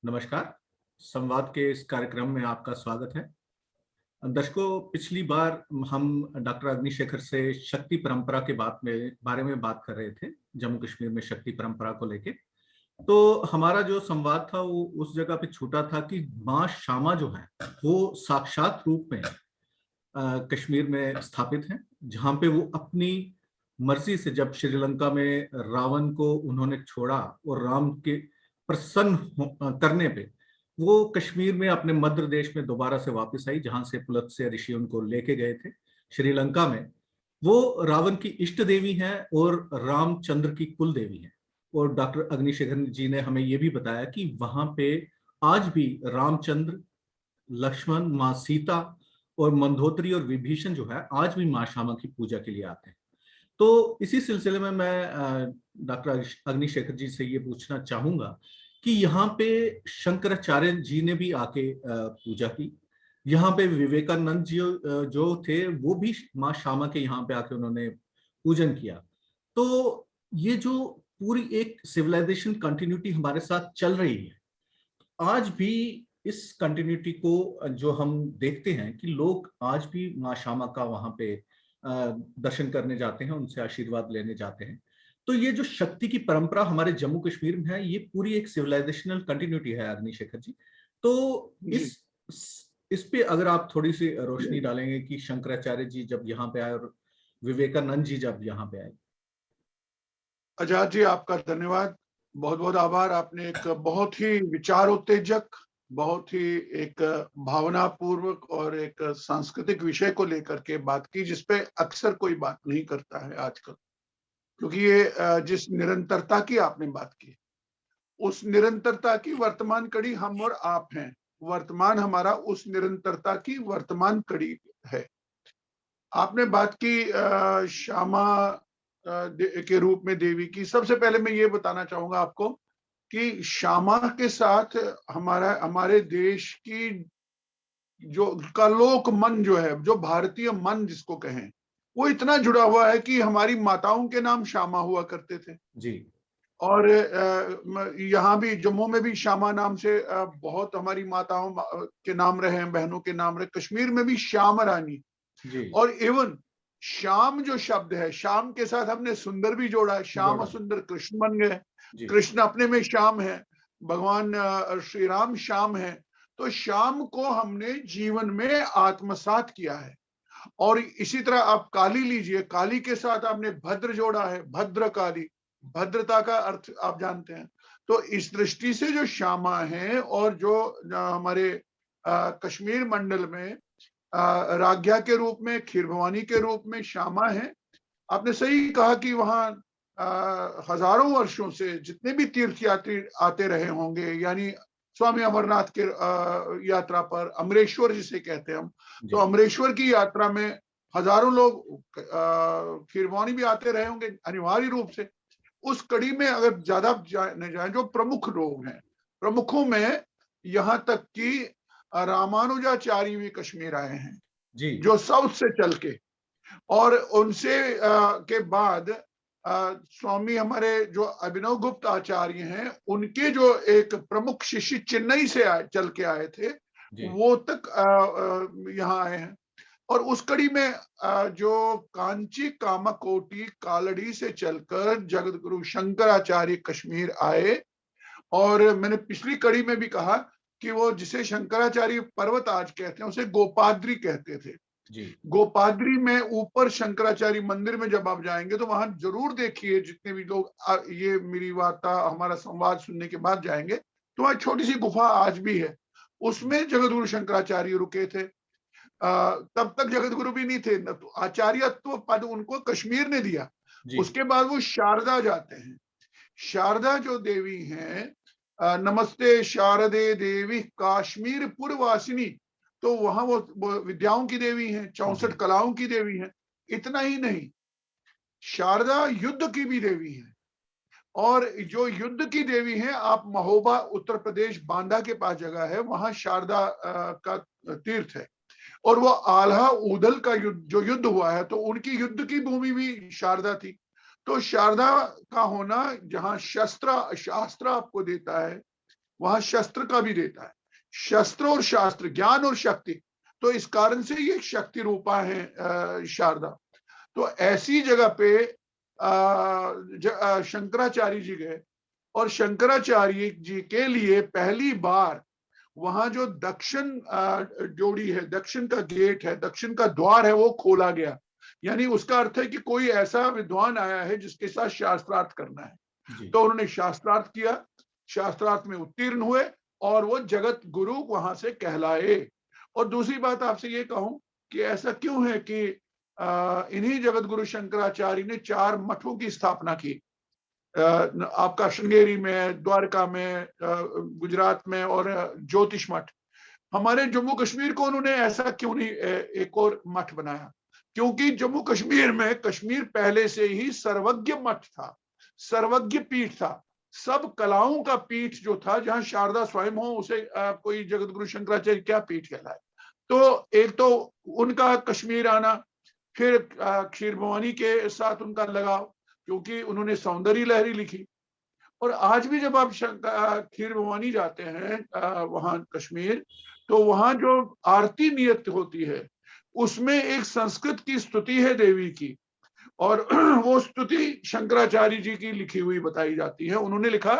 नमस्कार। संवाद के इस कार्यक्रम में आपका स्वागत है। दर्शकों, पिछली बार हम डॉक्टर अग्निशेखर से शक्ति परंपरा के बारे में बात कर रहे थे, जम्मू कश्मीर में शक्ति परंपरा को लेके। तो हमारा जो संवाद था वो उस जगह पे छूटा था कि माँ श्यामा जो है वो साक्षात रूप में कश्मीर में स्थापित हैं, जहाँ पे वो अपनी मर्जी से जब श्रीलंका में रावण को उन्होंने छोड़ा और राम के करने पे वो कश्मीर में अपने मध्य देश में दोबारा से वापस आई, जहां से पुलत्स्य ऋषि उनको लेके गए थे श्रीलंका में। वो रावण की इष्ट देवी हैं और रामचंद्र की कुल देवी हैं। और डॉक्टर अग्निशेखर जी ने हमें ये भी बताया कि वहां पे आज भी रामचंद्र, लक्ष्मण, माँ सीता और मंदोदरी और विभीषण जो है आज भी माँ श्यामा की पूजा के लिए आते हैं। तो इसी सिलसिले में मैं डॉक्टर अग्निशेखर जी से ये पूछना चाहूंगा कि यहाँ पे शंकराचार्य जी ने भी आके पूजा की। यहाँ पे विवेकानंद जी जो थे वो भी माँ श्यामा के यहाँ पे आके उन्होंने पूजन किया। तो ये जो पूरी एक सिविलाइजेशन कंटिन्यूटी हमारे साथ चल रही है, आज भी इस कंटिन्यूटी को जो हम देखते हैं कि लोग आज भी माँ श्यामा का वहां पे दर्शन करने जाते हैं, उनसे आशीर्वाद लेने जाते हैं। तो ये जो शक्ति की परंपरा हमारे जम्मू कश्मीर में है, ये पूरी एक सिविलाइजेशनल कंटिन्यूटी है अग्निशेखर जी। तो जी इस पे अगर आप थोड़ी सी रोशनी डालेंगे कि शंकराचार्य जी जब यहाँ पे आए और विवेकानंद जी जब यहाँ पे आए। आजाद जी, आपका धन्यवाद, बहुत बहुत आभार। आपने एक बहुत ही विचार उत्तेजक, बहुत ही एक भावनापूर्वक और एक सांस्कृतिक विषय को लेकर के बात की, जिसपे अक्सर कोई बात नहीं करता है आजकल। क्योंकि ये जिस निरंतरता की आपने बात की, उस निरंतरता की वर्तमान कड़ी हम और आप हैं। वर्तमान हमारा उस निरंतरता की वर्तमान कड़ी है। आपने बात की श्यामा के रूप में देवी की। सबसे पहले मैं ये बताना चाहूंगा आपको कि श्यामा के साथ हमारे देश की जो का लोक मन जो है, जो भारतीय मन जिसको कहें, वो इतना जुड़ा हुआ है कि हमारी माताओं के नाम श्यामा हुआ करते थे। जी और यहाँ भी जम्मू में भी श्यामा नाम से बहुत हमारी माताओं के नाम रहे हैं, बहनों के नाम रहे। कश्मीर में भी श्याम रानी। जी और इवन श्याम जो शब्द है, श्याम के साथ हमने सुंदर भी जोड़ा है। श्याम जोड़ा। सुंदर कृष्ण बन गए। जी कृष्ण अपने में श्याम है, भगवान श्री राम श्याम है। तो श्याम को हमने जीवन में आत्मसात किया है। और इसी तरह आप काली लीजिए, काली के साथ आपने भद्र जोड़ा है, भद्र काली, भद्रता का अर्थ आप जानते हैं। तो इस दृष्टि से जो श्यामा है, और जो हमारे कश्मीर मंडल में राज्ञा के रूप में, खीर भवानी के रूप में श्यामा है। आपने सही कहा कि वहां हजारों वर्षों से जितने भी तीर्थ यात्री आते रहे होंगे, यानी स्वामी अमरनाथ के यात्रा पर, अमरेश्वर जिसे कहते हैं हम, तो जी अमरेश्वर की यात्रा में हजारों लोग खीर भवानी भी आते रहे होंगे अनिवार्य रूप से। उस कड़ी में अगर ज्यादा जाने जाए, जो प्रमुख लोग हैं, प्रमुखों में यहाँ तक कि रामानुजाचार्य भी कश्मीर आए हैं, जी जो साउथ से चल के। और उनसे के बाद स्वामी हमारे जो अभिनव गुप्त आचार्य हैं, उनके जो एक प्रमुख शिष्य चेन्नई से चल के आए थे, जी वो तक यहाँ आए हैं। और उस कड़ी में जो कांची कामाकोटी कालड़ी से चलकर जगत गुरु शंकराचार्य कश्मीर आए। और मैंने पिछली कड़ी में भी कहा कि वो जिसे शंकराचार्य पर्वत आज कहते हैं, उसे गोपाद्री कहते थे। जी गोपाद्री में ऊपर शंकराचार्य मंदिर में जब आप जाएंगे तो वहां जरूर देखिए, जितने भी लोग ये मेरी वार्ता, हमारा संवाद सुनने के बाद जाएंगे, तो वहां छोटी सी गुफा आज भी है। उसमें जगतगुरु शंकराचार्य रुके थे। तब तक जगतगुरु भी नहीं थे, तो आचार्यत्व पद उनको कश्मीर ने दिया। जी उसके बाद वो शारदा जाते हैं। शारदा जो देवी हैं, नमस्ते शारदे देवी काश्मीर पुरवासिनी, तो वहां वो विद्याओं की देवी हैं, जी 64 कलाओं की देवी हैं। इतना ही नहीं, शारदा युद्ध की भी देवी है। और जो युद्ध की देवी हैं, आप महोबा उत्तर प्रदेश बांदा के पास जगह है, वहां शारदा का तीर्थ है। और वो आल्हा ऊदल का युद्ध, जो युद्ध हुआ है, तो उनकी युद्ध की भूमि भी शारदा थी। तो शारदा का होना जहां शस्त्र शास्त्र आपको देता है वहां शस्त्र का भी देता है, शस्त्र और शास्त्र, ज्ञान और शक्ति। तो इस कारण से ये शक्ति रूपा है शारदा। तो ऐसी जगह पे शंकराचार्य जी गए, और शंकराचार्य जी के लिए पहली बार वहां जो दक्षिण जोड़ी है, दक्षिण का गेट है, दक्षिण का द्वार है, वो खोला गया। यानी उसका अर्थ है कि कोई ऐसा विद्वान आया है जिसके साथ शास्त्रार्थ करना है। तो उन्होंने शास्त्रार्थ किया, शास्त्रार्थ में उत्तीर्ण हुए, और वो जगत गुरु वहां से कहलाए। और दूसरी बात आपसे ये कहूं कि ऐसा क्यों है कि इन्हीं जगत गुरु शंकराचार्य ने 4 मठों की स्थापना की, आपका श्रृंगेरी में, द्वारका में, गुजरात में, और ज्योतिष मठ। हमारे जम्मू कश्मीर को उन्होंने ऐसा क्यों नहीं एक और मठ बनाया? क्योंकि जम्मू कश्मीर में, कश्मीर पहले से ही सर्वज्ञ मठ था, सर्वज्ञ पीठ था, सब कलाओं का पीठ जो था, जहां शारदा स्वयं हो, उसे कोई जगत गुरु शंकराचार्य क्या पीठ कहलाए। तो एक तो उनका कश्मीर आना, फिर क्षीर भवानी के साथ उनका लगाव, क्योंकि उन्होंने सौंदर्य लहरी लिखी। और आज भी जब आप क्षीर भवानी जाते हैं वहां कश्मीर, तो वहां जो आरती नियत होती है, उसमें एक संस्कृत की स्तुति है देवी की, और वो स्तुति शंकराचार्य जी की लिखी हुई बताई जाती है। उन्होंने लिखा,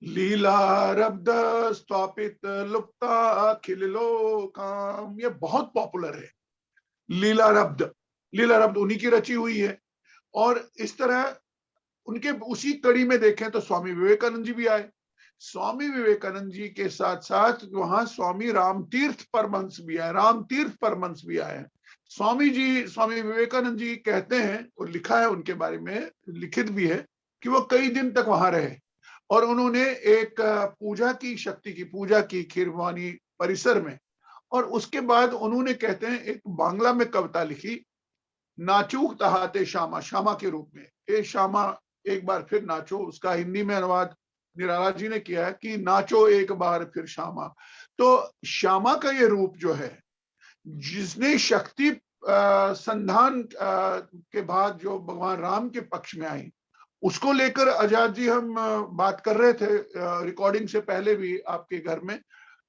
लीलारब्ध स्थापित लुप्ता अखिल लोकाम, ये बहुत पॉपुलर है। लीलारब्ध, लीलारब्ध उन्हीं की रची हुई है। और इस तरह उनके उसी कड़ी में देखें तो स्वामी विवेकानंद जी भी आए। स्वामी विवेकानंद जी के साथ साथ वहां स्वामी रामतीर्थ परमहंस भी आए, रामतीर्थ परमहंस भी आए। स्वामी विवेकानंद जी कहते हैं, और लिखा है उनके बारे में, लिखित भी है, कि वो कई दिन तक वहां रहे, और उन्होंने एक पूजा की, शक्ति की पूजा की खीर भवानी परिसर में। और उसके बाद उन्होंने, कहते हैं, एक बांग्ला में कविता लिखी, नाचूक तहाते श्यामा, श्यामा के रूप में, ए श्यामा एक बार फिर नाचो। उसका हिंदी में अनुवाद निराला जी ने किया है कि नाचो एक बार फिर श्यामा। तो श्यामा का ये रूप जो है, जिसने शक्ति संधान के बाद जो भगवान राम के पक्ष में आई, उसको लेकर आजाद जी हम बात कर रहे थे रिकॉर्डिंग से पहले भी आपके घर में,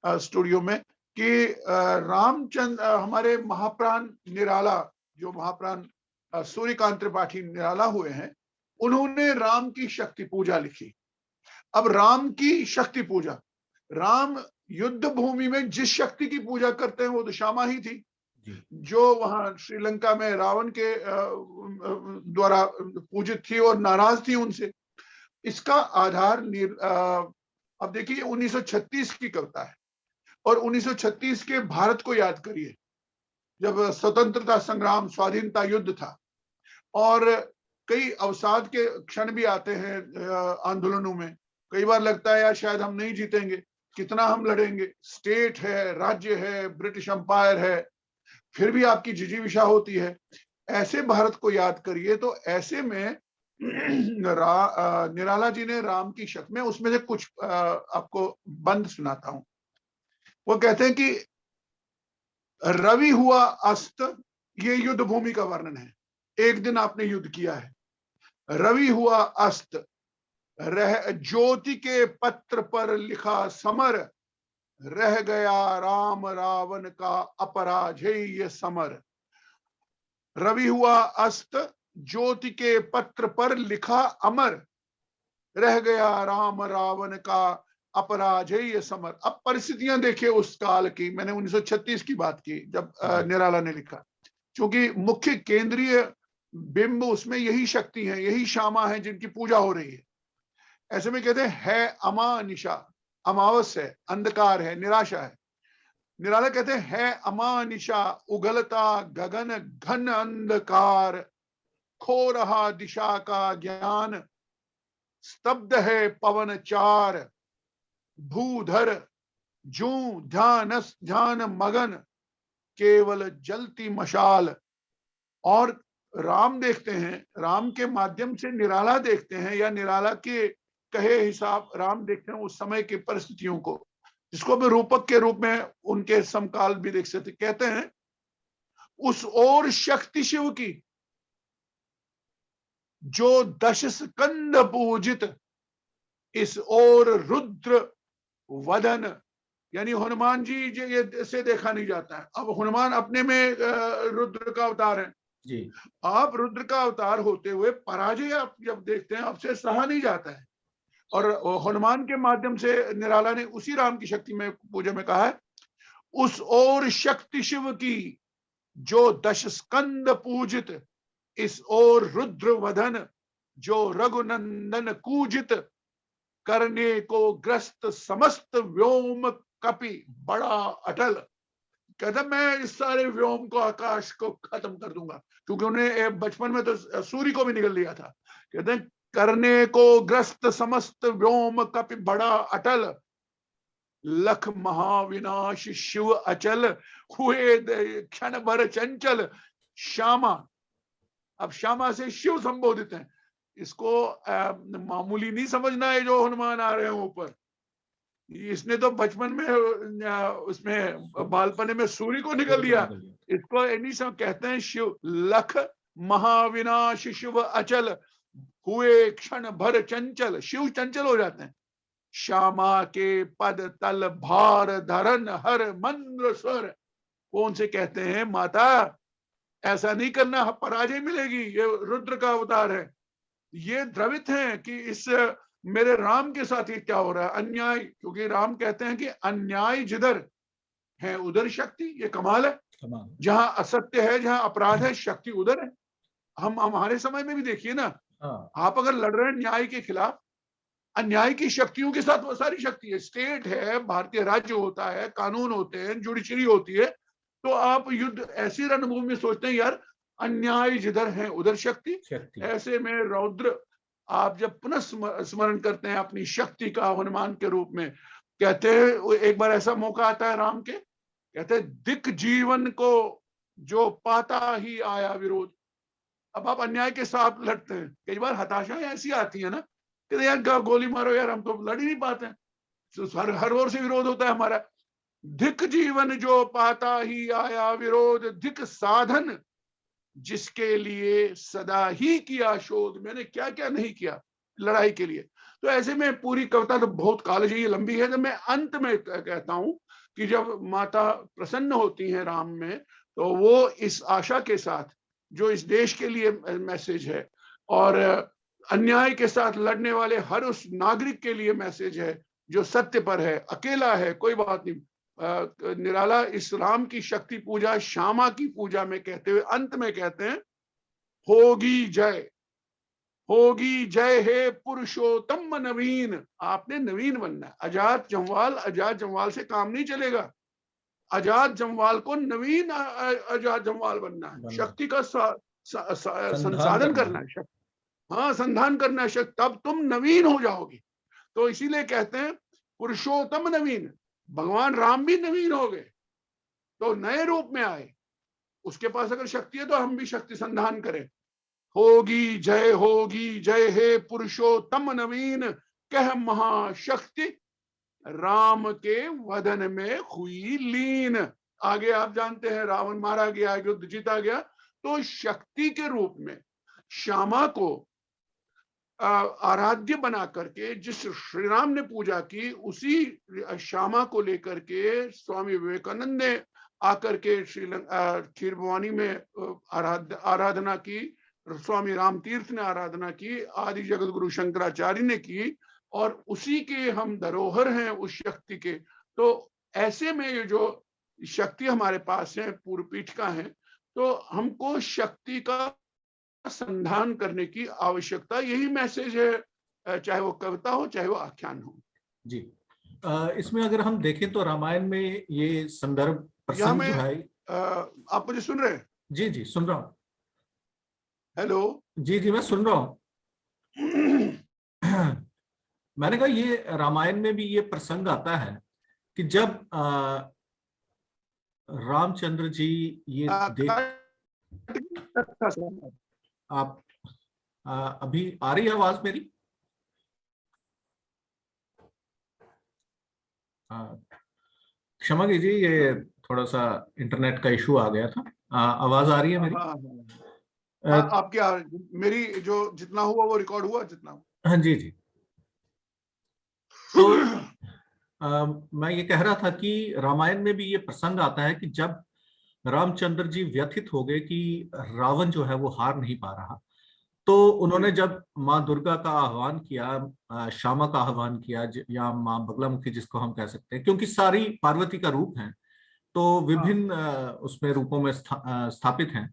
स्टूडियो में, कि रामचंद्र, हमारे महाप्राण निराला, जो महाप्राण सूर्यकांत त्रिपाठी निराला हुए हैं, उन्होंने राम की शक्ति पूजा लिखी। अब राम की शक्ति पूजा, राम युद्ध भूमि में जिस शक्ति की पूजा करते हैं वो तो श्यामा ही थी, जो वहां श्रीलंका में रावण के द्वारा पूजित थी और नाराज थी उनसे। इसका आधार अब देखिए 1936 की कविता है, और 1936 के भारत को याद करिए, जब स्वतंत्रता संग्राम, स्वाधीनता युद्ध था, और कई अवसाद के क्षण भी आते हैं आंदोलनों में। कई बार लगता है यार शायद हम नहीं जीतेंगे, कितना हम लड़ेंगे, स्टेट है, राज्य है, ब्रिटिश एम्पायर है, फिर भी आपकी जिजीविषा होती है। ऐसे भारत को याद करिए। तो ऐसे में निराला जी ने राम की शक्ति में, उसमें से कुछ आपको बंद सुनाता हूं। वो कहते हैं कि रवि हुआ अस्त, ये युद्ध भूमि का वर्णन है, एक दिन आपने युद्ध किया है। रवि हुआ अस्त, रह ज्योति के पत्र पर लिखा समर, रह गया राम रावण का अपराजेय समर। रवि हुआ अस्त, ज्योति के पत्र पर लिखा अमर, रह गया राम रावण का अपराजेय समर। अब परिस्थितियां देखिए उस काल की, मैंने 1936 की बात की जब निराला ने लिखा, क्योंकि मुख्य केंद्रीय बिंब उसमें यही शक्ति है, यही श्यामा है जिनकी पूजा हो रही है। ऐसे में कहते हैं अमा निशा, अमावस है, अंधकार है, निराशा है। निराला कहते हैं अमा निशा, उगलता गगन घन अंधकार, खो रहा दिशा का ज्ञान, स्तब्ध है पवन चार, भूधर जू ध्यान मगन, केवल जलती मशाल। और राम देखते हैं, राम के माध्यम से निराला देखते हैं, या निराला के कहे हिसाब राम देखते हैं उस समय की परिस्थितियों को, जिसको भी रूपक के रूप में उनके समकाल भी देख सकते। कहते हैं उस ओर शक्ति शिव की, जो दश स्कंद पूजित, इस ओर रुद्र वदन, यानी हनुमान जी ये से देखा नहीं जाता है। अब हनुमान अपने में रुद्र का अवतार है जी। आप रुद्र का अवतार होते हुए पराजय आप जब देखते हैं आपसे सहा नहीं जाता है। और हनुमान के माध्यम से निराला ने उसी राम की शक्ति में पूजा में कहा है, उस ओर शक्ति शिव की जो दश स्कंद पूजित, इस ओर रुद्र वधन जो रघुनंदन कूजित, करने को ग्रस्त समस्त व्योम कपि बड़ा अटल। कहता मैं इस सारे व्योम को, आकाश को खत्म कर दूंगा, क्योंकि उन्हें बचपन में तो सूर्य को भी निगल लिया था। कहते हैं करने को ग्रस्त समस्त व्योम कपि बड़ा अटल, लख महाविनाश शिव अचल, हुए क्षण भर चंचल श्यामा। अब श्यामा से शिव संबोधित है। इसको मामूली नहीं समझना है जो हनुमान आ रहे हैं ऊपर। इसने तो बचपन में उसमें बालपने में सूर्य को निकल लिया। इसको इन्हीं सब कहते हैं शिव लख महाविनाश शिव अचल, हुए क्षण भर चंचल। शिव चंचल हो जाते हैं। श्यामा के पद तल भार धरन हर मंद्र स्वर। कौन से कहते हैं माता ऐसा नहीं करना, पराजय मिलेगी, ये रुद्र का अवतार है। ये द्रवित हैं कि इस मेरे राम के साथ ये क्या हो रहा है, अन्याय। क्योंकि राम कहते हैं कि अन्याय जिधर है उधर शक्ति। ये कमाल है। जहां असत्य है, जहां अपराध है, शक्ति उधर है। हम हमारे समय में भी देखिए ना, आप अगर लड़ रहे हैं न्याय के खिलाफ, अन्याय की शक्तियों के साथ वो सारी शक्ति है। स्टेट है, भारतीय राज्य होता है, कानून होते हैं, जुडिशरी होती है। तो आप युद्ध ऐसी रणभूमि में सोचते हैं यार अन्याय जिधर है उधर शक्ति। ऐसे में रौद्र आप जब पुनः स्मरण करते हैं अपनी शक्ति का हनुमान के रूप में, कहते हैं एक बार ऐसा मौका आता है राम के, कहते हैं दिक जीवन को जो पाता ही आया विरोध। अब आप अन्याय के साथ लड़ते हैं, कई बार हताशाएं ऐसी आती है ना कि यार गोली मारो यार, हम तो लड़ ही नहीं पाते हैं, हर ओर से विरोध होता है हमारा। धिक जीवन जो पाता ही आया विरोध, धिक साधन जिसके लिए सदा ही किया शोध। मैंने क्या क्या नहीं किया लड़ाई के लिए। तो ऐसे में पूरी कविता तो बहुत कालजयी लंबी है। तो मैं अंत में कहता हूं कि जब माता प्रसन्न होती हैं राम में, तो वो इस आशा के साथ जो इस देश के लिए मैसेज है, और अन्याय के साथ लड़ने वाले हर उस नागरिक के लिए मैसेज है जो सत्य पर है, अकेला है, कोई बात नहीं। निराला इस राम की शक्ति पूजा श्यामा की पूजा में कहते हुए अंत में कहते हैं, होगी जय, होगी जय हे पुरुषोत्तम नवीन। आपने नवीन बनना है। आजाद जमवाल से काम नहीं चलेगा। आजाद जमवाल को नवीन आजाद जमवाल बनना है। शक्ति का संसाधन करना है, हाँ संधान करना है, तब तुम नवीन हो जाओगे। तो इसीलिए कहते हैं पुरुषोत्तम नवीन। भगवान राम भी नवीन हो गए, तो नए रूप में आए। उसके पास अगर शक्ति है तो हम भी शक्ति संधान करें। होगी जय हे पुरुषोत्तम नवीन, कह महाशक्ति राम के वदन में हुई लीन। आगे आप जानते हैं रावण मारा गया, युद्ध जीता गया। तो शक्ति के रूप में श्यामा को आराध्य बना करके जिस श्री राम ने पूजा की, उसी श्यामा को लेकर के स्वामी विवेकानंद ने आकर के खीर भवानी में आराधना की, स्वामी राम तीर्थ ने आराधना की, आदि जगत गुरु शंकराचार्य ने की, और उसी के हम धरोहर हैं उस शक्ति के। तो ऐसे में ये जो शक्ति हमारे पास है, पूर्व पीठ का है, तो हमको शक्ति का संधान करने की आवश्यकता, यही मैसेज है, चाहे वो कविता हो चाहे वो आख्यान हो। जी, इसमें अगर हम देखें तो रामायण में ये संदर्भ प्रसंग जो है, आप मुझे सुन रहे हैं? जी जी सुन रहा हूँ। हेलो? जी जी मैं सुन रहा हूँ। मैंने कहा ये रामायण में भी ये प्रसंग आता है कि जब रामचंद्र जी ये आप अभी आ रही है आवाज मेरी? क्षमा कीजिए, ये थोड़ा सा इंटरनेट का इशू आ गया था। आवाज आ रही है मेरी? आप क्या, मेरी जो जितना हुआ वो रिकॉर्ड हुआ जितना हुआ? हाँ जी जी। तो मैं ये कह रहा था कि रामायण में भी ये प्रसंग आता है कि जब रामचंद्र जी व्यथित हो गए कि रावण जो है वो हार नहीं पा रहा, तो उन्होंने जब माँ दुर्गा का आह्वान किया, श्यामा का आह्वान किया, या माँ बगलामुखी जिसको हम कह सकते हैं, क्योंकि सारी पार्वती का रूप है, तो हाँ, विभिन्न उसमें रूपों में स्थापित हैं।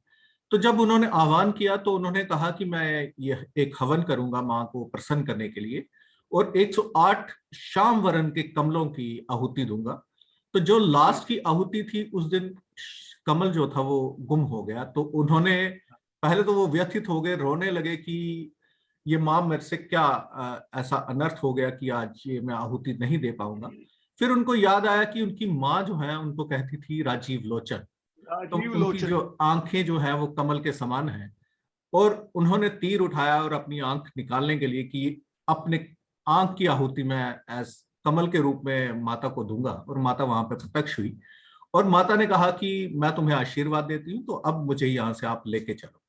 तो जब उन्होंने आह्वान किया तो उन्होंने कहा कि मैं यह एक हवन करूंगा माँ को प्रसन्न करने के लिए, और 108 श्याम वर्ण के कमलों की आहुति दूंगा। तो जो हाँ, लास्ट की आहुति थी उस दिन, कमल जो था वो गुम हो गया। तो उन्होंने पहले तो वो व्यथित हो गए, रोने लगे कि ये माँ मेरे से क्या ऐसा अनर्थ हो गया कि आज ये मैं आहुति नहीं दे पाऊंगा। फिर उनको याद आया कि उनकी माँ जो है उनको कहती थी राजीव लोचन, तो राजीव उनकी जो लोचन। आंखें जो है वो कमल के समान है। और उन्होंने तीर उठाया और अपनी आंख निकालने के लिए कि अपने आंख की आहुति मैं एज कमल के रूप में माता को दूंगा, और माता वहां पे प्रत्यक्ष हुई। और माता ने कहा कि मैं तुम्हें आशीर्वाद देती हूँ, तो अब मुझे यहाँ से आप लेके चलो।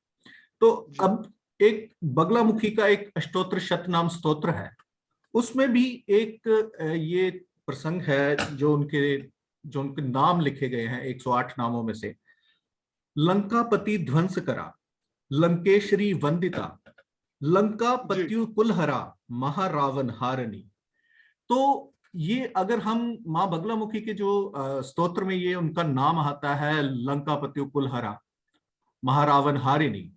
तो जी, अब एक बगलामुखी का एक अष्टोत्र शतनाम स्तोत्र है, उसमें भी एक ये प्रसंग है जो उनके नाम लिखे गए हैं 108 नामों में से। लंकापति ध्वंस करा, लंकेश्वरी वंदिता, लंका जी, पत्यु कुलहरा, महारावण हारनी। तो ये अगर हम माँ बगलामुखी के जो स्तोत्र में ये उनका नाम आता है, लंका पत्यु कुलहरा, महारावण हारिणी।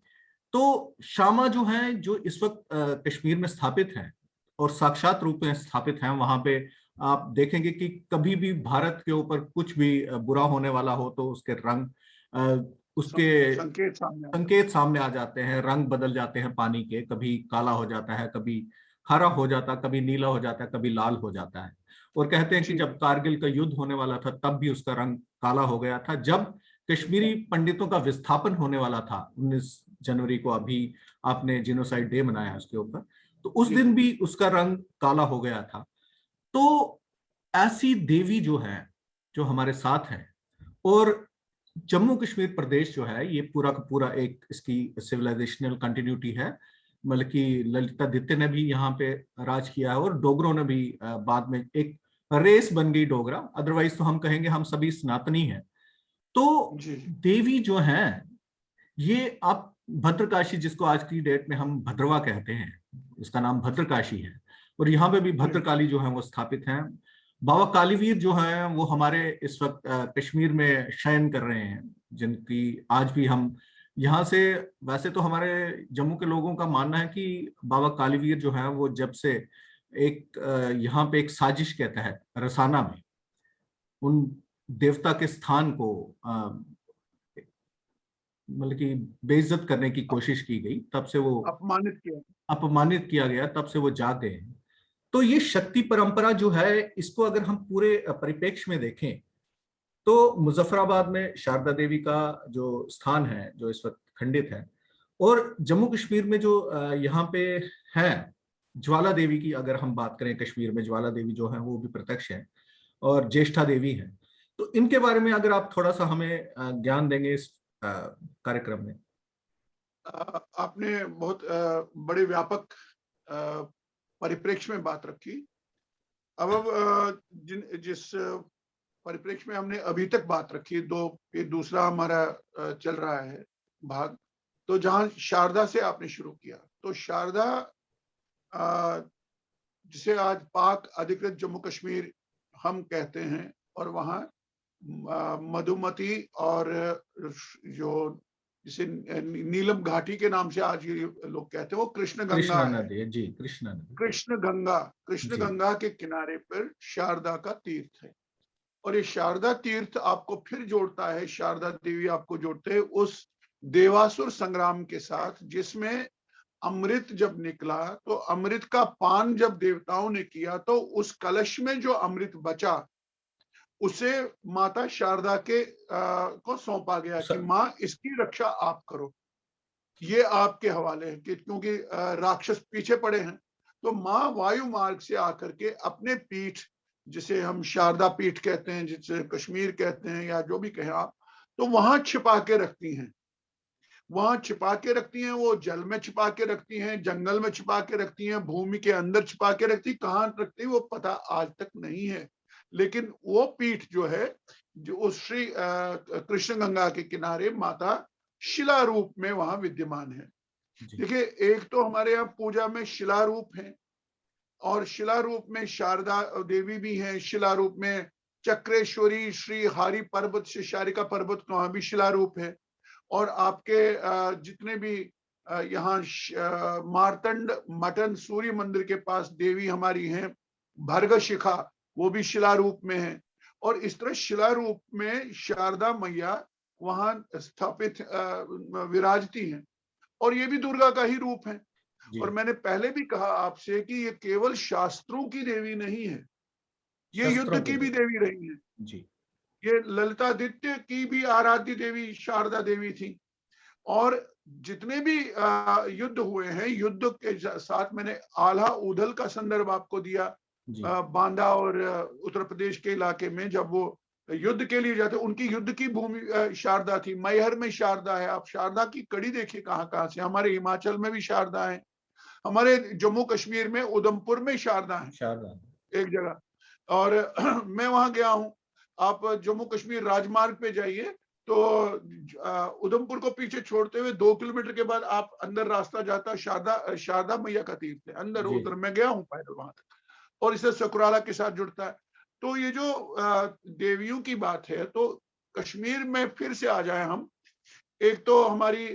तो श्यामा जो है, जो इस वक्त कश्मीर में स्थापित हैं और साक्षात रूप में स्थापित हैं, वहां पे आप देखेंगे कि कभी भी भारत के ऊपर कुछ भी बुरा होने वाला हो तो उसके रंग, उसके संकेत सामने आता है। संकेत सामने आ जाते हैं, रंग बदल जाते हैं पानी के, कभी काला हो जाता है, कभी हरा हो जाता है, कभी नीला हो जाता है, कभी लाल हो जाता है। और कहते हैं कि जी, जब कारगिल का युद्ध होने वाला था तब भी उसका रंग काला हो गया था। जब कश्मीरी पंडितों का विस्थापन होने वाला था 19 जनवरी को, अभी आपने जिनोसाइड डे मनाया उसके ऊपर, तो उस जी, दिन भी उसका रंग काला हो गया था। तो ऐसी देवी जो है, जो हमारे साथ है। और जम्मू कश्मीर प्रदेश जो है ये पूरा का पूरा एक इसकी सिविलाइजेशनल कंटिन्यूटी है। मतलब कि ललितादित्य ने भी यहाँ पे राज किया है, और डोगरों ने भी बाद में एक रेस बन गई डोगरा, अदरवाइज तो हम कहेंगे हम सभी सनातनी हैं। तो जी, देवी जो है, ये आप भद्रकाशी, जिसको आज की डेट में हम भद्रवा कहते हैं, इसका नाम भद्रकाशी है। और यहाँ पे भी जी, भद्रकाली जो है वो स्थापित हैं। बाबा कालीवीर जो हैं वो हमारे इस वक्त कश्मीर में शयन कर रहे हैं, जिनकी आज भी हम यहाँ से, वैसे तो हमारे जम्मू के लोगों का मानना है कि बाबा कालीवीर जो है वो जब से एक यहाँ पे एक साजिश के तहत रसाना में उन देवता के स्थान को मतलब कि बेइज्जत करने की कोशिश की गई, तब से वो अपमानित किया। अपमानित किया गया, तब से वो जाग गए हैं। तो ये शक्ति परंपरा जो है, इसको अगर हम पूरे परिप्रेक्ष्य में देखें, तो मुजफ्फराबाद में शारदा देवी का जो स्थान है, जो इस वक्त खंडित है, और जम्मू कश्मीर में जो यहाँ पे है, ज्वाला देवी की अगर हम बात करें, कश्मीर में ज्वाला देवी जो है वो भी प्रत्यक्ष है, और ज्येष्ठा देवी है। तो इनके बारे में अगर आप थोड़ा सा हमें ज्ञान देंगे इस कार्यक्रम में। आपने बहुत बड़े व्यापक परिप्रेक्ष्य में बात रखी। अब जिस परिप्रेक्ष्य में हमने अभी तक बात रखी, ये दूसरा हमारा चल रहा है भाग। तो जहां शारदा से आपने शुरू किया, तो शारदा जिसे आज पाक अधिकृत जम्मू कश्मीर हम कहते हैं, और वहाँ मधुमती और जो जिसे नीलम घाटी के नाम से आज ये लोग कहते हैं, वो कृष्ण गंगा कृष्णा है। नदी है जी, कृष्णा नदी। कृष्ण जी, गंगा के किनारे पर शारदा का तीर्थ है। और ये शारदा तीर्थ आपको फिर जोड़ता है, शारदा देवी आपको जोड़ते हैं उस देवासुर संग्राम के साथ, जिसमें अमृत जब निकला, तो अमृत का पान जब देवताओं ने किया, तो उस कलश में जो अमृत बचा, उसे माता शारदा के को सौंपा गया कि माँ इसकी रक्षा आप करो, ये आपके हवाले है। कि क्योंकि राक्षस पीछे पड़े हैं, तो माँ वायु मार्ग से आकर के अपने पीठ, जिसे हम शारदा पीठ कहते हैं, जिसे कश्मीर कहते हैं, या जो भी कहें आप, तो वहां छिपा के रखती हैं। वहां छिपा के रखती हैं, वो जल में छिपा के रखती हैं, जंगल में छिपा के रखती हैं, भूमि के अंदर छिपा के रखती, कहाँ रखती वो पता आज तक नहीं है। लेकिन वो पीठ जो है, जो उस श्री कृष्ण गंगा के किनारे माता शिला रूप में वहां विद्यमान है। देखिए, एक तो हमारे यहाँ पूजा में शिला रूप है, और शिला रूप में शारदा देवी भी हैं, शिला रूप में चक्रेश्वरी श्री हरि पर्वत से शारिका पर्वत वहां भी शिला रूप है। और आपके जितने भी यहाँ मार्तंड मटन सूर्य मंदिर के पास देवी हमारी हैं भर्ग शिखा, वो भी शिला रूप में है। और इस तरह शिला रूप में शारदा मैया वहां स्थापित विराजती हैं, और ये भी दुर्गा का ही रूप है। और मैंने पहले भी कहा आपसे कि ये केवल शास्त्रों की देवी नहीं है, ये युद्ध की भी देवी रही है जी। ये ललितादित्य की भी आराध्य देवी शारदा देवी थी। और जितने भी युद्ध हुए हैं, युद्ध के साथ मैंने आल्हा ऊधल का संदर्भ आपको दिया, बांदा और उत्तर प्रदेश के इलाके में जब वो युद्ध के लिए जाते, उनकी युद्ध की भूमि शारदा थी। मैहर में शारदा है, आप शारदा की कड़ी देखिए कहाँ कहाँ से। हमारे हिमाचल में भी शारदा है, हमारे जम्मू कश्मीर में उधमपुर में शारदा है एक जगह। और मैं वहां गया हूं, आप जम्मू कश्मीर राजमार्ग पे जाइए तो उधमपुर को पीछे छोड़ते हुए 2 किलोमीटर के बाद आप अंदर रास्ता जाता, शारदा मैया का तीर्थ है अंदर उधर। मैं गया हूं पैदल वहां तक, और इसे सकुराला के साथ जुड़ता है। तो ये जो देवियों की बात है, तो कश्मीर में फिर से आ जाए हम। एक तो हमारी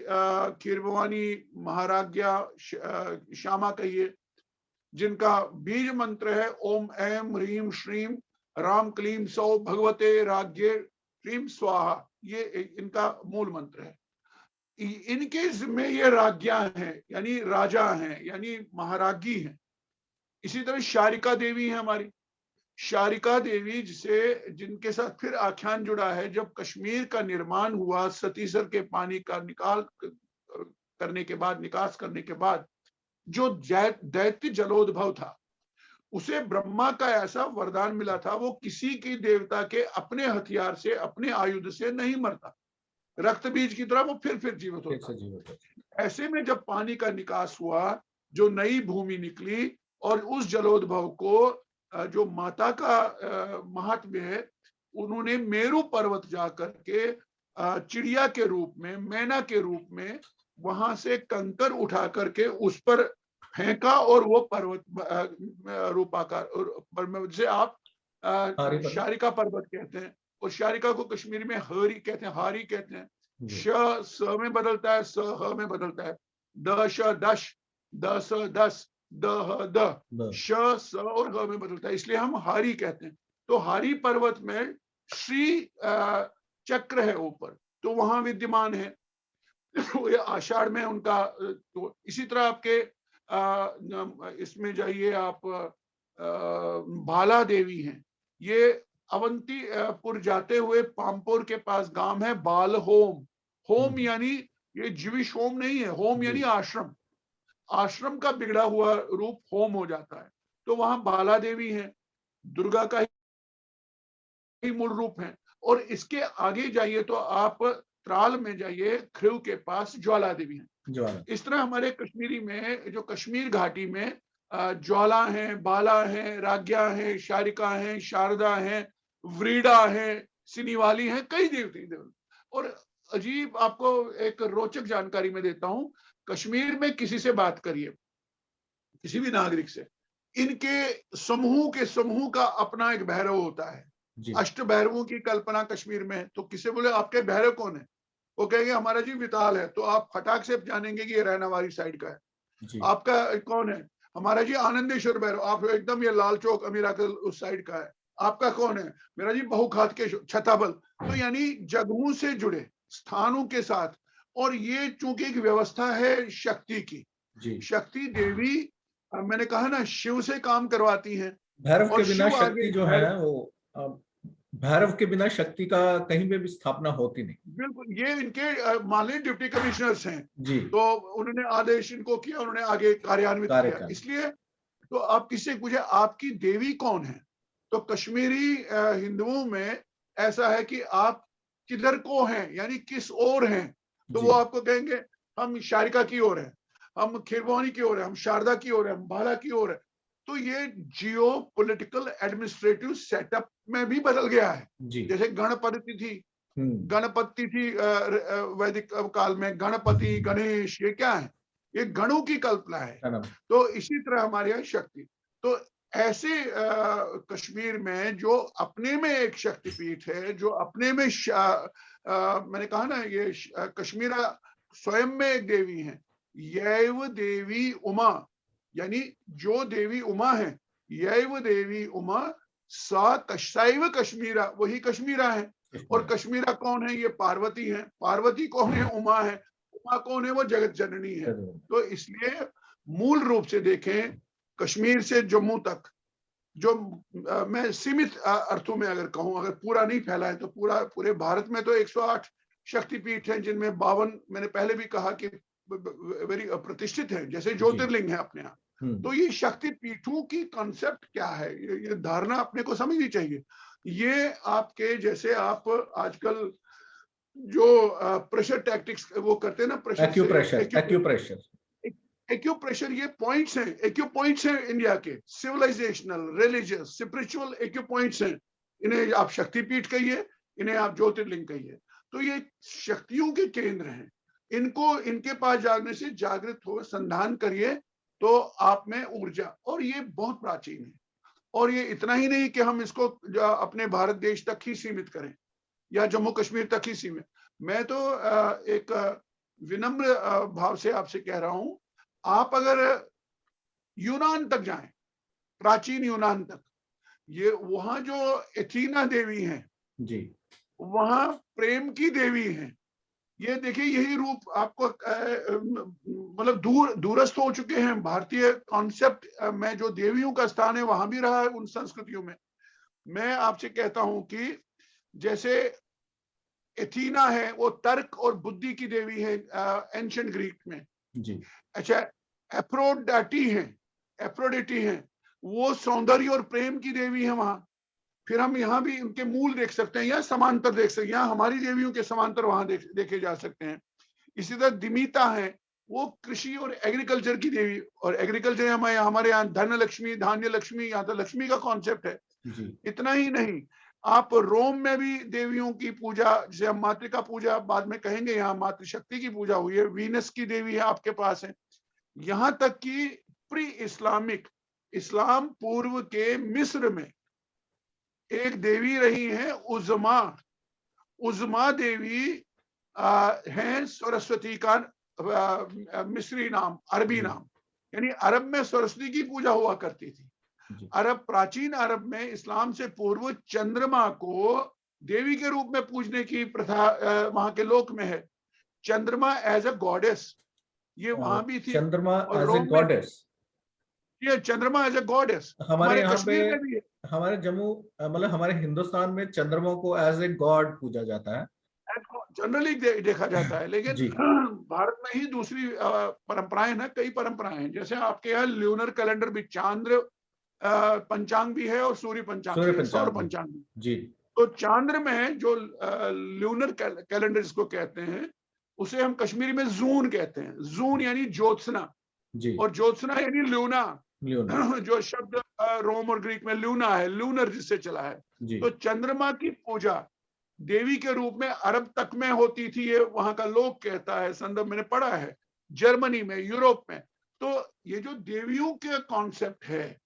खीर भवानी महाराज्ञा श्यामा कहिए, जिनका बीज मंत्र है ओम ऐम ह्रीम श्रीम राम क्लीम सौ भगवते राज्ञे ह्रीम स्वाहा, ये इनका मूल मंत्र है। इनके जिम्मे ये राज्ञा हैं, यानी राजा हैं, यानी महाराज्ञी हैं। इसी तरह शारिका देवी है हमारी, शारिका देवी जिनके साथ फिर आख्यान जुड़ा है। जब कश्मीर का निर्माण हुआ, सतीसर के पानी का निकास करने के बाद जो दैत्य जलोद्भव था, उसे ब्रह्मा का ऐसा वरदान मिला था, वो किसी की देवता के अपने हथियार से, अपने आयुध से नहीं मरता, रक्त बीज की तरह वो फिर जीवित होता। ऐसे में जब पानी का निकास हुआ, जो नई भूमि निकली, और उस जलोद्भव को जो माता का महात्म्य है, उन्होंने मेरू पर्वत जाकर के चिड़िया के रूप में, मैना के रूप में वहां से कंकर उठा करके उस पर फेंका, और वो पर्वत रूपाकार, जिसे आप शारिका पर्वत कहते हैं। और शारिका को कश्मीरी में हरी कहते हैं, हारी कहते हैं। श स में बदलता है, स ह में बदलता है, द श दश, द स दस, द ह द, श स और ह में बदलता है, इसलिए हम हारी कहते हैं। तो हारी पर्वत में श्री चक्र है ऊपर, तो वहां विद्यमान है। ये आषाढ़ में उनका, तो इसी तरह आपके इसमें जाइए आप, भाला देवी हैं। ये अवंतीपुर जाते हुए पामपुर के पास गांव है बाल होम। होम यानी ये जीविश होम नहीं है, होम यानी आश्रम, आश्रम का बिगड़ा हुआ रूप होम हो जाता है। तो वहां बाला देवी है, दुर्गा का ही मूल रूप है। और इसके आगे जाइए तो आप त्राल में जाइए, खृव के पास ज्वाला देवी है। इस तरह हमारे कश्मीरी में, जो कश्मीर घाटी में ज्वाला है, बाला है, राज्ञा है, शारिका है, शारदा है, व्रीडा है, सिनीवाली है, कई देवती देव। और अजीब आपको एक रोचक जानकारी में देता हूं, कश्मीर में किसी से बात करिए, किसी भी नागरिक से, इनके समूह का अपना एक भैरव होता है। अष्ट भैरवों की कल्पना कश्मीर में है। तो किसे बोले आपके भैरव कौन है, वो कहेंगे हमारा जी विताल है, तो आप फटाक से जानेंगे कि ये रहनावारी साइड का है। आपका कौन है, हमारा जी आनंदेश्वर भैरव, आप एकदम ये लाल चौक अमीराकल उस साइड का है। आपका कौन है, मेरा जी बहुखात के छताबल। तो यानी जगहों से जुड़े, स्थानों के साथ। और ये चूंकि एक व्यवस्था है शक्ति की, शक्ति देवी, मैंने कहा ना, शिव से काम करवाती हैं। भैरव के बिना शक्ति जो है वो, भैरव के बिना शक्ति का कहीं पे भी स्थापना होती नहीं। बिल्कुल, ये इनके माननीय डिप्टी कमिश्नर्स हैं जी। तो उन्होंने आदेश इनको किया, उन्होंने आगे कार्यान्वित किया। इसलिए तो आप किससे पूछे आपकी देवी कौन है, तो कश्मीरी हिंदुओं में ऐसा है कि आप किधर को हैं, यानी किस ओर हैं, तो वो आपको कहेंगे हम शारिका की ओर है, हम खीरभवानी की ओर है, हम शारदा की ओर है, हम भाला की ओर है। तो ये जियो पॉलिटिकल एडमिनिस्ट्रेटिव सेटअप में भी बदल गया है। जैसे गणपति थी वैदिक काल में, गणपति गणेश, ये क्या है? ये गणों की कल्पना है। तो इसी तरह हमारे यहाँ शक्ति, तो ऐसे कश्मीर में जो अपने में एक शक्तिपीठ है, जो अपने में मैंने कहा ना, ये कश्मीरा स्वयं में एक देवी है, यैव देवी उमा, यानी जो देवी उमा है, यैव देवी उमा सा सैव कश्मीरा, वही कश्मीरा है। और कश्मीरा कौन है? ये पार्वती है। पार्वती कौन है? उमा है। उमा कौन है? वो जगत जननी है। तो इसलिए मूल रूप से देखें, कश्मीर से जम्मू तक, जो मैं सीमित अर्थों में अगर कहूं, अगर पूरा नहीं फैला है तो पूरे भारत में तो 108 शक्तिपीठ हैं, जिनमें 52 मैंने पहले भी कहा कि वेरी प्रतिष्ठित है, जैसे ज्योतिर्लिंग है अपने यहाँ। तो ये शक्तिपीठों की कॉन्सेप्ट क्या है, ये धारणा अपने को समझनी चाहिए। ये आपके जैसे आप आजकल जो प्रेशर टैक्टिक्स वो करते हैं ना, एक्यूप्रेशर, ये पॉइंट्स हैं, एक्यूपॉइंट्स हैं इंडिया के, सिविलाइजेशनल, रिलीजियस, स्पिरिचुअल एक्यूपॉइंट्स हैं। इन्हें आप शक्तिपीठ कहिए, इन्हें आप ज्योतिर्लिंग कहिए। तो ये शक्तियों के केंद्र हैं। इनको, इनके पास जाने से जागृत हो, संधान करिए, तो आप में ऊर्जा, और ये बहुत प्राचीन है। और ये इतना ही नहीं कि हम इसको अपने भारत देश तक ही सीमित करें या जम्मू कश्मीर तक ही सीमित। मैं तो एक विनम्र भाव से आपसे कह रहा हूं, आप अगर यूनान तक जाएं, प्राचीन यूनान तक, ये वहां जो एथीना देवी हैं जी, वहां प्रेम की देवी हैं। ये देखिए, यही रूप आपको मतलब दूरस्थ हो चुके हैं। भारतीय कॉन्सेप्ट में जो देवियों का स्थान है, वहां भी रहा है उन संस्कृतियों में। मैं आपसे कहता हूं कि जैसे एथीना है, वो तर्क और बुद्धि की देवी है एंशिएंट ग्रीक में जी। अच्छा, एफ्रोडिटी है, वो सौंदर्य और प्रेम की देवी है वहां। फिर हम यहाँ भी उनके मूल देख सकते हैं, या समांतर देख सकते हैं, यहाँ हमारी देवियों के समांतर वहां देखे जा सकते हैं। इसी तरह दिमिता है, वो कृषि और एग्रीकल्चर की देवी, और एग्रीकल्चर हमारे यहाँ धन लक्ष्मी, धान्य लक्ष्मी, यहाँ तो लक्ष्मी का कॉन्सेप्ट है जी। इतना ही नहीं, आप रोम में भी देवियों की पूजा, जैसे हम मातृका पूजा बाद में कहेंगे, यहाँ मातृशक्ति की पूजा हुई है, वीनस की देवी है आपके पास है। यहाँ तक कि प्री इस्लामिक, इस्लाम पूर्व के मिस्र में एक देवी रही है उज़मा। उज़मा देवी है सरस्वती का मिस्री नाम, अरबी नाम, यानी अरब में सरस्वती की पूजा हुआ करती थी। अरब, प्राचीन अरब में इस्लाम से पूर्व चंद्रमा को देवी के रूप में पूजने की प्रथा वहां के लोक में है। चंद्रमा एज अ गॉडेस, ये वहां भी थी। चंद्रमा एज ए गॉडेस, ये चंद्रमा एज ए गॉडेस हमारे कश्मीर में भी है। हमारे जम्मू, मतलब हमारे हिंदुस्तान में चंद्रमा को एज ए गॉड पूजा जाता है, जनरली देखा जाता है। लेकिन भारत में ही दूसरी परंपराएं ना, कई परंपराएं हैं। जैसे आपके यहाँ ल्यूनर कैलेंडर भी, चांद्र पंचांग भी है, और सूर्य पंचांग, सौर पंचांग जी। तो चांद्र में जो ल्यूनर कैलेंडर जिसको कहते हैं, उसे हम कश्मीरी में जून कहते हैं। जून यानी ज्योत्सना जी, और ज्योत्सना यानी ल्यूना, जो शब्द रोम और ग्रीक में ल्यूना है, लूनर जिससे चला है जी। तो चंद्रमा की पूजा देवी के रूप में अरब तक में होती थी, ये वहां का लोग कहता है, संदर्भ मैंने पढ़ा है, जर्मनी में, यूरोप में। तो ये जो देवियों के कॉन्सेप्ट है,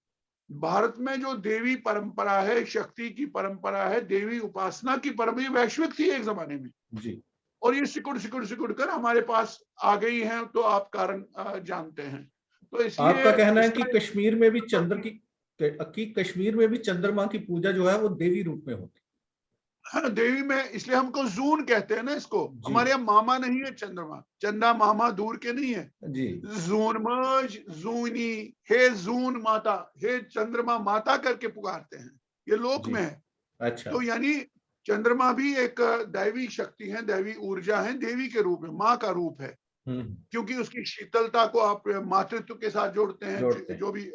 भारत में जो देवी परंपरा है, शक्ति की परंपरा है, देवी उपासना की परंपरा वैश्विक थी एक जमाने में जी। और ये सिकुड़ कर हमारे पास आ गई है। तो आप कारण जानते हैं। तो इसलिए आपका कहना है कि कश्मीर में भी कश्मीर में भी चंद्रमा की पूजा जो है वो देवी रूप में होती है। देवी में, इसलिए हमको जून कहते हैं ना इसको। हमारे यहाँ मामा नहीं है चंद्रमा, चंदा मामा दूर के नहीं है जी। जून मज, जूनी, हे जून माता, हे चंद्रमा माता करके पुकारते हैं, ये लोक में है। अच्छा, तो यानी चंद्रमा भी एक दैवी शक्ति है, दैवी ऊर्जा है, देवी के रूप में, माँ का रूप है। क्योंकि उसकी शीतलता को आप मातृत्व के साथ जोड़ते हैं। जो भी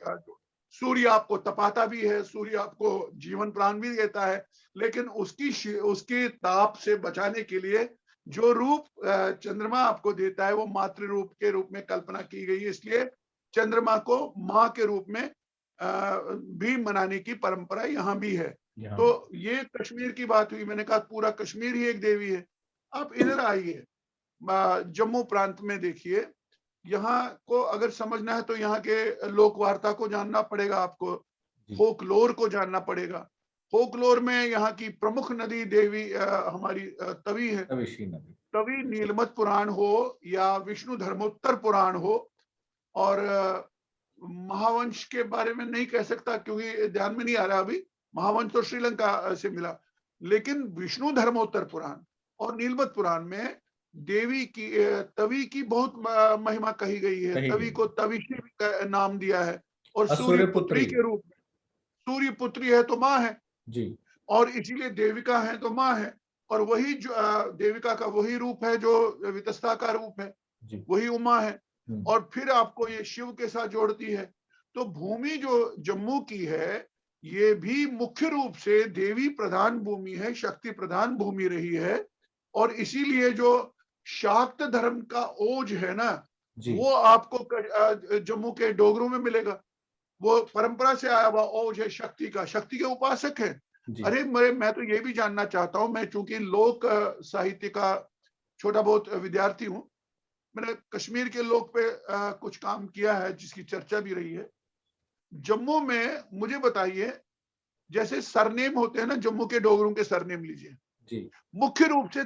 सूर्य आपको तपाता भी है, सूर्य आपको जीवन प्राण भी देता है, लेकिन उसकी ताप से बचाने के लिए जो रूप चंद्रमा आपको देता है वो मातृ रूप के रूप में कल्पना की गई है, इसलिए चंद्रमा को माँ के रूप में भी मनाने की परंपरा यहाँ भी है। तो ये कश्मीर की बात हुई, मैंने कहा पूरा कश्मीर ही एक देवी है। आप इधर आइए, जम्मू प्रांत में देखिए, यहाँ को अगर समझना है तो यहाँ के लोक वार्ता को जानना पड़ेगा आपको, फोकलोर को जानना पड़ेगा। फोकलोर में यहाँ की प्रमुख नदी देवी हमारी तवी है। तभी नीलमत पुराण हो या विष्णु धर्मोत्तर पुराण हो, और महावंश के बारे में नहीं कह सकता क्योंकि ध्यान में नहीं आ रहा अभी, महावंश तो श्रीलंका से मिला, लेकिन विष्णु धर्मोत्तर पुराण और नीलमत पुराण में देवी की तवी की बहुत महिमा कही गई है। तवी को तविशी का नाम दिया है, और सूर्य पुत्री के रूप में, सूर्य पुत्री है तो माँ है जी, और इसीलिए देविका है तो माँ है, और वही जो देविका का वही रूप है जो वितस्ता का रूप है, वही उमा है, और फिर आपको ये शिव के साथ जोड़ती है। तो भूमि जो जम्मू की है ये भी मुख्य रूप से देवी प्रधान भूमि है, शक्ति प्रधान भूमि रही है, और इसीलिए जो शाक्त धर्म का ओज है ना, वो आपको जम्मू के डोगरों में मिलेगा। वो परंपरा से आया हुआ ओज है शक्ति का, शक्ति के उपासक है। अरे मैं तो ये भी जानना चाहता हूँ, मैं चूंकि लोक साहित्य का छोटा बहुत विद्यार्थी हूँ, मैंने कश्मीर के लोक पे कुछ काम किया है जिसकी चर्चा भी रही है। जम्मू में मुझे बताइए, जैसे सरनेम होते हैं ना, जम्मू के डोगरों के सरनेम लीजिए जी, मुख्य रूप से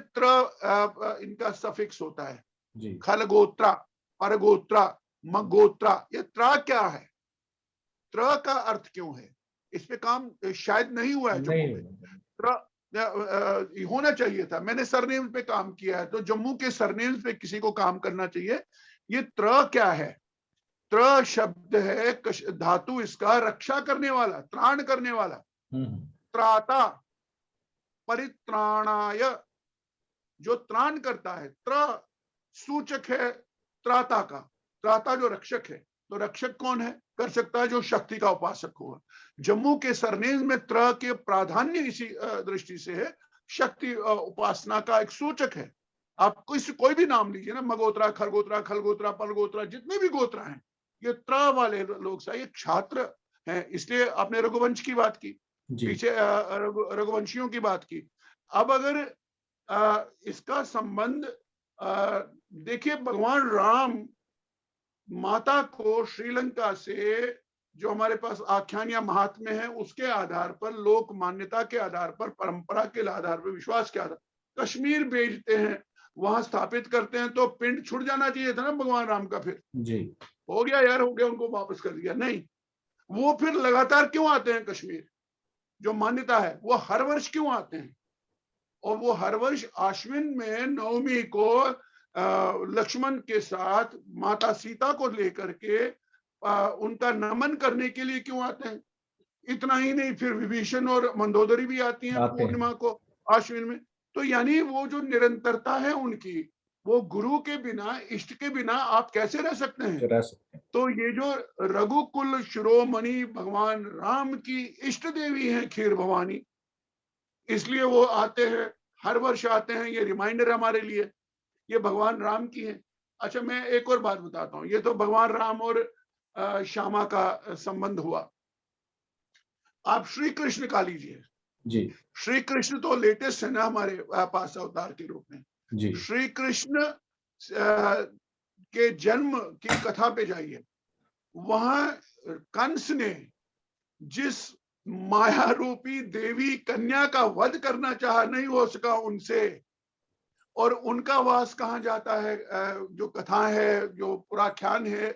इनका सफिक्स होता है जी, खलगोत्रा, परगोत्रा, मगोत्रा। ये त्रा क्या है, त्र का अर्थ क्यों है, इस पे काम शायद नहीं हुआ है जम्मू में। त्र होना चाहिए था, मैंने सरनेम पे काम किया है, तो जम्मू के सरनेम पे किसी को काम करना चाहिए। ये त्र क्या है, त्र शब्द है धातु इसका रक्षा करने वाला, त्राण करने वाला, त्राता, परित्राणाय, जो त्राण करता है। त्र सूचक है त्राता का, त्राता जो रक्षक है, तो रक्षक कौन है, कर सकता है जो शक्ति का उपासक होगा। जम्मू के सरनेम में त्र के प्राधान्य इसी दृष्टि से है, शक्ति उपासना का एक सूचक है। आप कोई भी नाम लीजिए ना, मगोत्रा, खरगोत्रा, खलगोत्रा, परगोत्रा, जितने भी गोत्रा हैं, ये त्र वाले लोग ये छात्र हैं। इसलिए आपने रघुवंश की बात की, पीछे रघुवंशियों की बात की। अब अगर इसका संबंध देखिए, भगवान राम माता को श्रीलंका से, जो हमारे पास आख्यान या महात्म्य है उसके आधार पर, लोक मान्यता के आधार पर, परंपरा के आधार पर, विश्वास के आधार पर कश्मीर भेजते हैं, वहां स्थापित करते हैं। तो पिंड छुट जाना चाहिए था ना भगवान राम का, फिर जी हो गया यार, हो गया, उनको वापस कर दिया। नहीं, वो फिर लगातार क्यों आते हैं कश्मीर, जो मान्यता है वो हर वर्ष क्यों आते हैं, और वो हर वर्ष आश्विन में नवमी को लक्ष्मण के साथ माता सीता को लेकर के उनका नमन करने के लिए क्यों आते हैं। इतना ही नहीं, फिर विभीषण और मंदोदरी भी आती हैं पूर्णिमा को आश्विन में। तो यानी वो जो निरंतरता है उनकी, वो गुरु के बिना, इष्ट के बिना आप कैसे रह सकते हैं। तो ये जो रघुकुल शिरोमणि भगवान राम की इष्ट देवी हैं खीर भवानी, इसलिए वो आते हैं, हर वर्ष आते हैं। ये रिमाइंडर हमारे लिए, ये भगवान राम की है। अच्छा, मैं एक और बात बताता हूँ, ये तो भगवान राम और श्यामा का संबंध हुआ। आप श्री कृष्ण का लीजिए जी, श्री कृष्ण तो लेटेस्ट है ना हमारे पास अवतार के रूप में जी। श्री कृष्ण के जन्म की कथा पे जाइए, वहां कंस ने जिस माया रूपी देवी कन्या का वध करना चाहा, नहीं हो सका उनसे, और उनका वास कहाँ जाता है, जो कथा है, जो पुराख्यान है,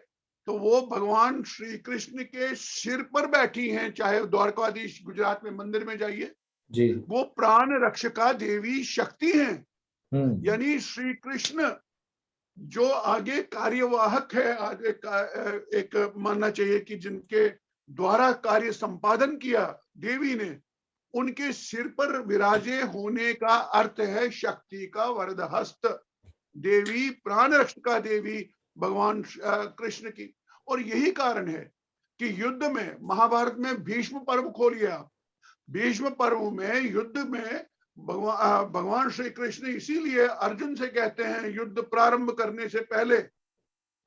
तो वो भगवान श्री कृष्ण के सिर पर बैठी हैं। चाहे द्वारकाधीश गुजरात में मंदिर में जाइए जी, वो प्राण रक्षका देवी शक्ति हैं। यानी श्री कृष्ण जो आगे कार्यवाहक है, आगे एक मानना चाहिए कि जिनके द्वारा कार्य संपादन किया देवी ने, उनके सिर पर विराजे होने का अर्थ है शक्ति का वरदहस्त, देवी प्राण रक्षका देवी भगवान कृष्ण की। और यही कारण है कि युद्ध में, महाभारत में भीष्म पर्व खोलिए आप, भीष्म पर्व में युद्ध में भगवान श्री कृष्ण इसीलिए अर्जुन से कहते हैं युद्ध प्रारंभ करने से पहले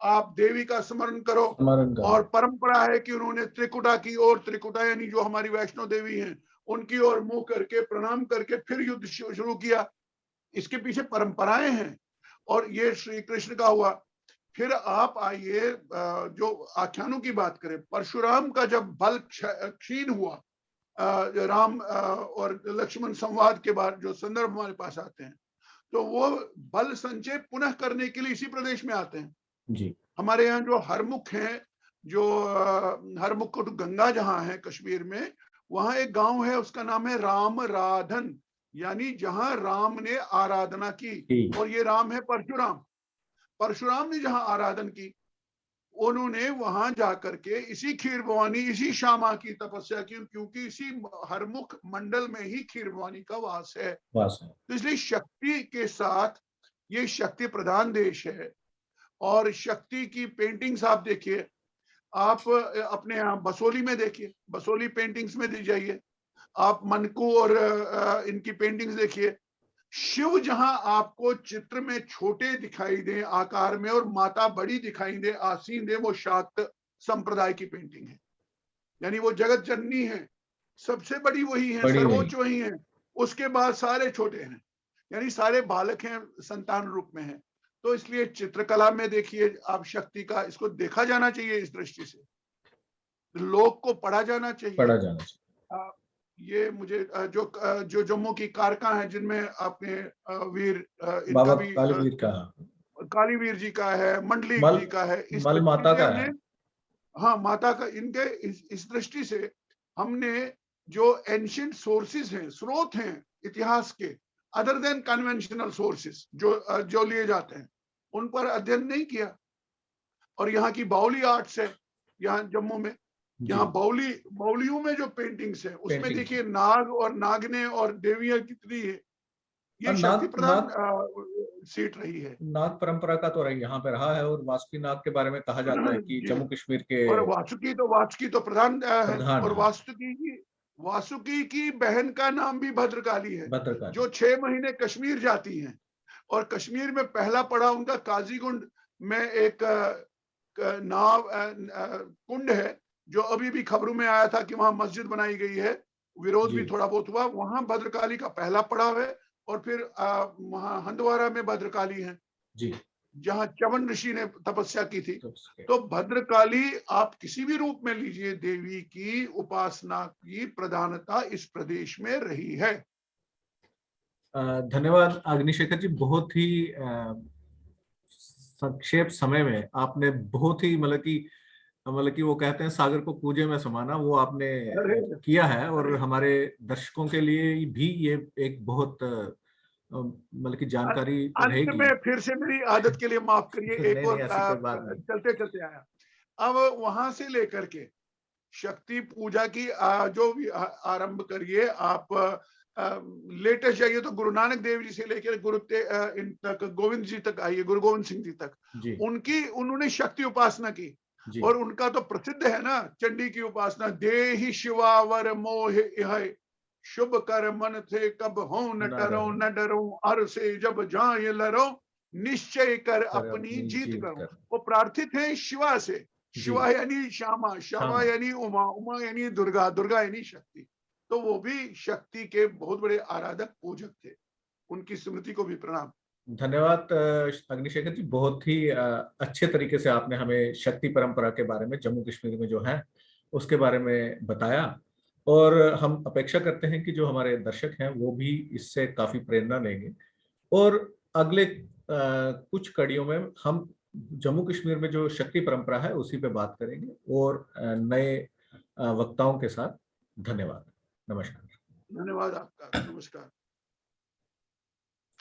आप देवी का स्मरण करो। और परंपरा है कि उन्होंने त्रिकुटा की ओर, त्रिकुटा यानी जो हमारी वैष्णो देवी हैं, उनकी ओर मुंह करके प्रणाम करके फिर युद्ध शुरू किया। इसके पीछे परंपराएं हैं और ये श्री कृष्ण का हुआ। फिर आप आइए जो आख्यानों की बात करें, परशुराम का जब बल क्षीण हुआ, राम और लक्ष्मण संवाद के बाद जो संदर्भ हमारे पास आते हैं, तो वो बल संचय पुनः करने के लिए इसी प्रदेश में आते हैं जी। हमारे यहाँ जो हरमुख हैं, जो हरमुख गंगा जहाँ है कश्मीर में, वहां एक गांव है, उसका नाम है रामराधन, यानी जहां राम ने आराधना की। और ये राम है परशुराम। परशुराम ने जहां आराधना की, उन्होंने वहां जाकर के इसी खीर भवानी, इसी श्यामा की तपस्या की, क्योंकि इसी हरमुख मंडल में ही खीर भवानी का वास है। तो इसलिए शक्ति के साथ, ये शक्ति प्रधान देश है। और शक्ति की पेंटिंग्स आप देखिए, आप अपने यहाँ बसोली में देखिए, बसोली पेंटिंग्स में जाइए, आप मनकू और इनकी पेंटिंग्स देखिए। शिव जहां आपको चित्र में छोटे दिखाई दे आकार में और माता बड़ी दिखाई दे, आसीन दे, वो शाक्त संप्रदाय की पेंटिंग है। यानी वो जगत जननी है, सबसे बड़ी वही है, सर्वोच्च वही है, उसके बाद सारे छोटे हैं, यानी सारे बालक हैं, संतान रूप में हैं। तो इसलिए चित्रकला में देखिए आप शक्ति का, इसको देखा जाना चाहिए इस दृष्टि से, लोक को पढ़ा जाना चाहिए। ये मुझे जो जम्मू की कारका है, जिनमें आपने वीर इनका भी कालीवीर जी का है, मंडली जी का है, इस माता का है। हाँ, माता का, इनके इस दृष्टि से हमने जो एंशिएंट सोर्सेज हैं, स्रोत हैं इतिहास के, अदर देन कन्वेंशनल सोर्सेज जो लिए जाते हैं, उन पर अध्ययन नहीं किया। और यहाँ की बाउली आर्ट्स है, यहाँ जम्मू में, यहाँ बाउलियों में जो पेंटिंग्स है, उसमें देखिए नाग और नागने और देवियां कितनी है। ये शक्ति प्रधान सीट रही है। नाग परंपरा का तो यहाँ पे रहा है, और वासुकी नाग के बारे में कहा जाता है कि जम्मू कश्मीर के, और वासुकी तो प्रधान है। और वासुकी की बहन का नाम भी भद्रकाली है, जो 6 महीने कश्मीर जाती हैं। और कश्मीर में पहला पड़ा उनका काजीगुंड में एक नाव कुंड है, जो अभी भी खबरों में आया था कि वहां मस्जिद बनाई गई है, विरोध भी थोड़ा बहुत हुआ। वहां भद्रकाली का पहला पड़ाव है। और फिर वहां हंदवारा में भद्रकाली है जी, जहां च्यवन ऋषि ने तपस्या की थी। तो भद्रकाली आप किसी भी रूप में लीजिए, देवी की उपासना की प्रधानता इस प्रदेश में रही है। धन्यवाद अग्निशेखर जी, बहुत ही संक्षेप समय में आपने बहुत ही मतलब कि वो कहते हैं सागर को कूजे में समाना, वो आपने किया है। और हमारे दर्शकों के लिए भी ये एक बहुत मतलब की जानकारी रहेगी। अंत में फिर से मेरी आदत के लिए माफ करिए, एक और चलते चलते आया। अब वहां से लेकर के शक्ति पूजा की जो भी आरंभ करिए आप, लेटेस्ट जाइए तो गुरु नानक देव जी से लेकर इन तक, गोविंद जी तक आइए, गुरु गोविंद सिंह जी तक, उन्होंने शक्ति उपासना की। और उनका तो प्रसिद्ध है ना, चंडी की उपासना, देहि शिवावर मोह इह, शुभ कर मन थे कब हो न डरो अर से जब जाए लरो, निश्चय कर अपनी जीत करो। वो प्रार्थित है शिवा से। शिवा यानी श्यामा, श्यामा यानी उमा, उमा यानी दुर्गा, दुर्गा यानी शक्ति। तो वो भी शक्ति के बहुत बड़े आराधक पूजक थे, उनकी स्मृति को भी प्रणाम। धन्यवाद अग्निशेखर जी, बहुत ही अच्छे तरीके से आपने हमें शक्ति परंपरा के बारे में, जम्मू कश्मीर में जो है उसके बारे में बताया। और हम अपेक्षा करते हैं कि जो हमारे दर्शक हैं वो भी इससे काफी प्रेरणा लेंगे। और अगले कुछ कड़ियों में हम जम्मू कश्मीर में जो शक्ति परंपरा है उसी पे बात करेंगे, और नए वक्ताओं के साथ। धन्यवाद, नमस्कार। धन्यवाद आपका, नमस्कार।